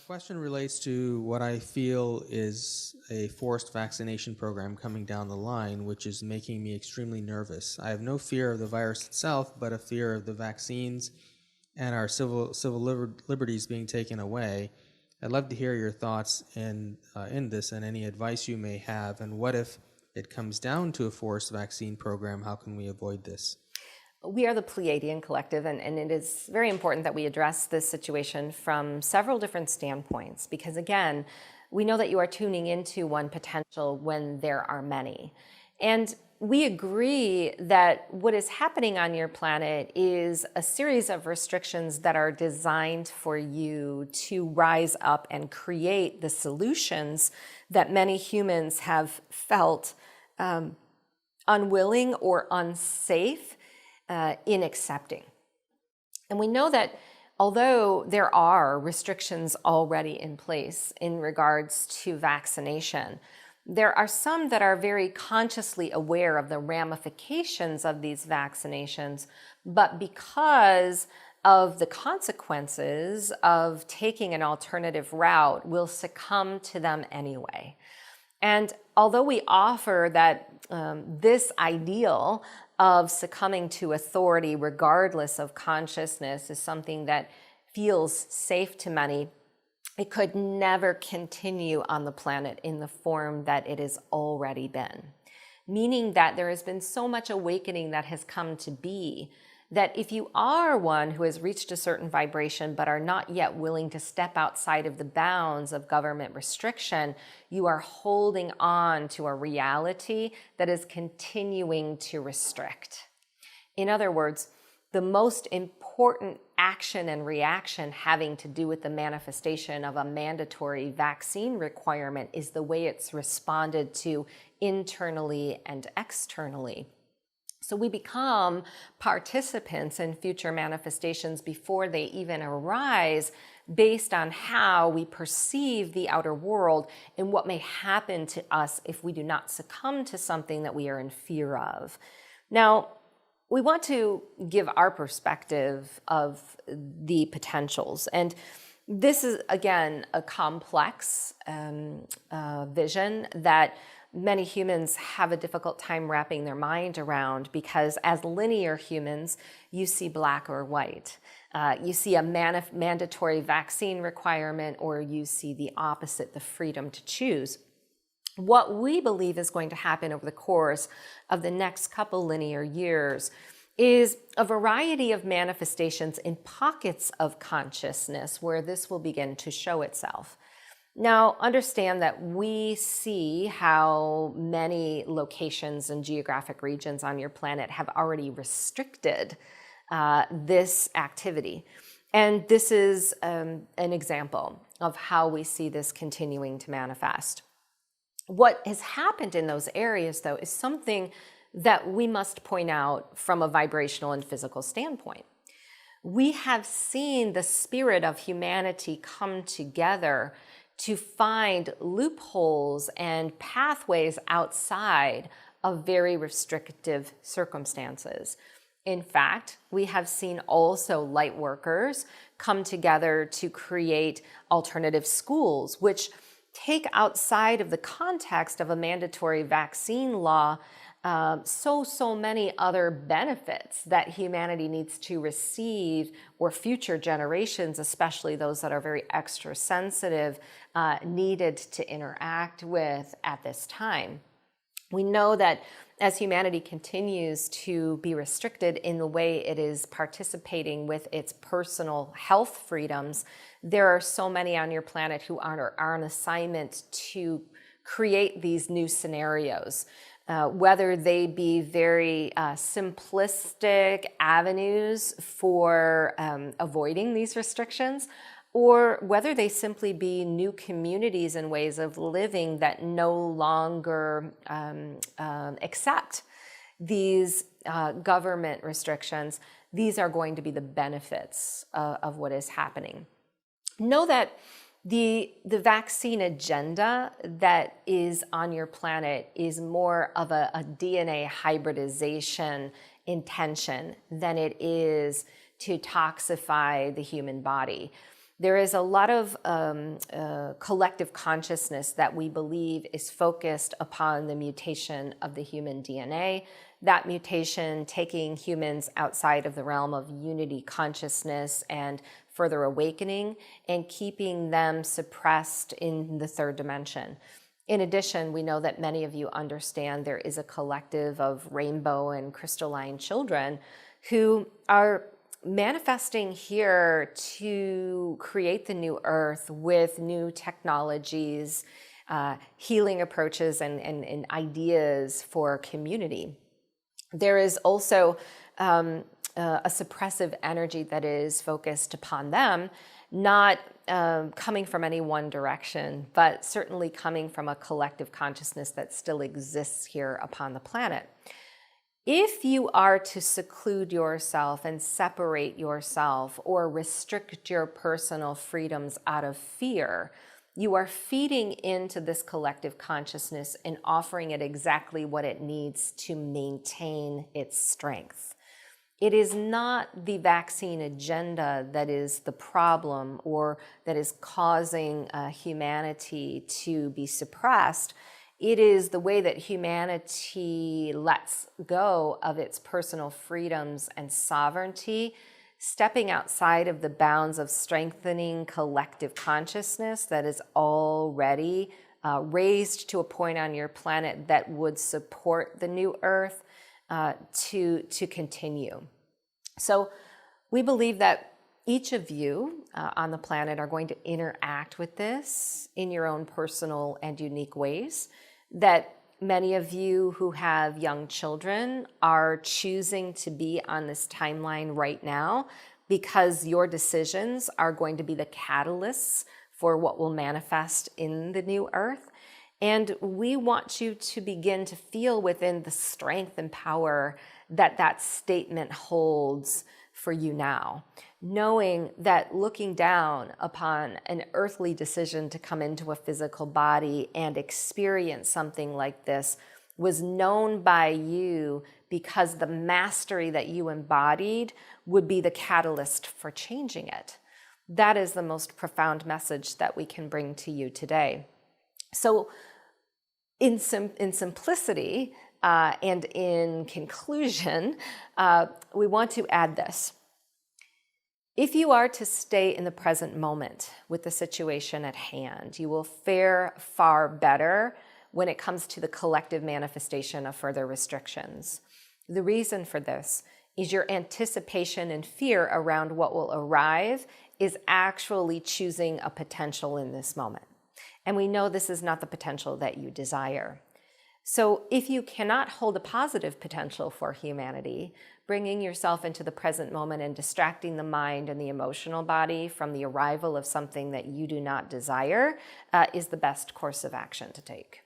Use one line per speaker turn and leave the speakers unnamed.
question relates to what I feel is a forced vaccination program coming down the line, which is making me extremely nervous. I have no fear of the virus itself, but a fear of the vaccines and our civil liberties being taken away. I'd love to hear your thoughts in this and any advice you may have. And what if it comes down to a forced vaccine program? How can we avoid this?
We are the Pleiadian Collective, and it is very important that we address this situation from several different standpoints, because again, we know that you are tuning into one potential when there are many. And we agree that what is happening on your planet is a series of restrictions that are designed for you to rise up and create the solutions that many humans have felt unwilling or unsafe in accepting. And we know that although there are restrictions already in place in regards to vaccination, there are some that are very consciously aware of the ramifications of these vaccinations, but because of the consequences of taking an alternative route, will succumb to them anyway. And although we offer that this ideal of succumbing to authority regardless of consciousness is something that feels safe to many, it could never continue on the planet in the form that it has already been. Meaning that there has been so much awakening that has come to be that if you are one who has reached a certain vibration but are not yet willing to step outside of the bounds of government restriction, you are holding on to a reality that is continuing to restrict. In other words, the most important action and reaction having to do with the manifestation of a mandatory vaccine requirement is the way it's responded to internally and externally. So we become participants in future manifestations before they even arise based on how we perceive the outer world and what may happen to us if we do not succumb to something that we are in fear of. Now, we want to give our perspective of the potentials. And this is, again, a complex vision that many humans have a difficult time wrapping their mind around, because as linear humans, you see black or white. You see a mandatory vaccine requirement, or you see the opposite, the freedom to choose. What we believe is going to happen over the course of the next couple linear years is a variety of manifestations in pockets of consciousness where this will begin to show itself. Now, understand that we see how many locations and geographic regions on your planet have already restricted this activity. And this is an example of how we see this continuing to manifest. What has happened in those areas, though, is something that we must point out from a vibrational and physical standpoint. We have seen the spirit of humanity come together to find loopholes and pathways outside of very restrictive circumstances. In fact, we have seen also light workers come together to create alternative schools, which take outside of the context of a mandatory vaccine law so many other benefits that humanity needs to receive, or future generations, especially those that are very extra sensitive, needed to interact with at this time. We know that as humanity continues to be restricted in the way it is participating with its personal health freedoms, there are so many on your planet who are on assignment to create these new scenarios. Whether they be very simplistic avenues for avoiding these restrictions, or whether they simply be new communities and ways of living that no longer accept these government restrictions. These are going to be the benefits of what is happening. Know that the vaccine agenda that is on your planet is more of a DNA hybridization intention than it is to toxify the human body. There is a lot of collective consciousness that we believe is focused upon the mutation of the human DNA, that mutation taking humans outside of the realm of unity consciousness and further awakening, and keeping them suppressed in the third dimension. In addition, we know that many of you understand there is a collective of rainbow and crystalline children who are manifesting here to create the new earth with new technologies, healing approaches, and ideas for community. There is also a suppressive energy that is focused upon them, not coming from any one direction, but certainly coming from a collective consciousness that still exists here upon the planet. If you are to seclude yourself and separate yourself or restrict your personal freedoms out of fear, you are feeding into this collective consciousness and offering it exactly what it needs to maintain its strength. It is not the vaccine agenda that is the problem or that is causing humanity to be suppressed. It is the way that humanity lets go of its personal freedoms and sovereignty, stepping outside of the bounds of strengthening collective consciousness that is already raised to a point on your planet that would support the new earth to continue. So we believe that each of you on the planet are going to interact with this in your own personal and unique ways, that many of you who have young children are choosing to be on this timeline right now because your decisions are going to be the catalysts for what will manifest in the new earth. And we want you to begin to feel within the strength and power that that statement holds for you now, knowing that looking down upon an earthly decision to come into a physical body and experience something like this was known by you because the mastery that you embodied would be the catalyst for changing it. That is the most profound message that we can bring to you today. So in simplicity, and in conclusion, we want to add this. If you are to stay in the present moment with the situation at hand, you will fare far better when it comes to the collective manifestation of further restrictions. The reason for this is your anticipation and fear around what will arrive is actually choosing a potential in this moment. And we know this is not the potential that you desire. So if you cannot hold a positive potential for humanity, bringing yourself into the present moment and distracting the mind and the emotional body from the arrival of something that you do not desire is the best course of action to take.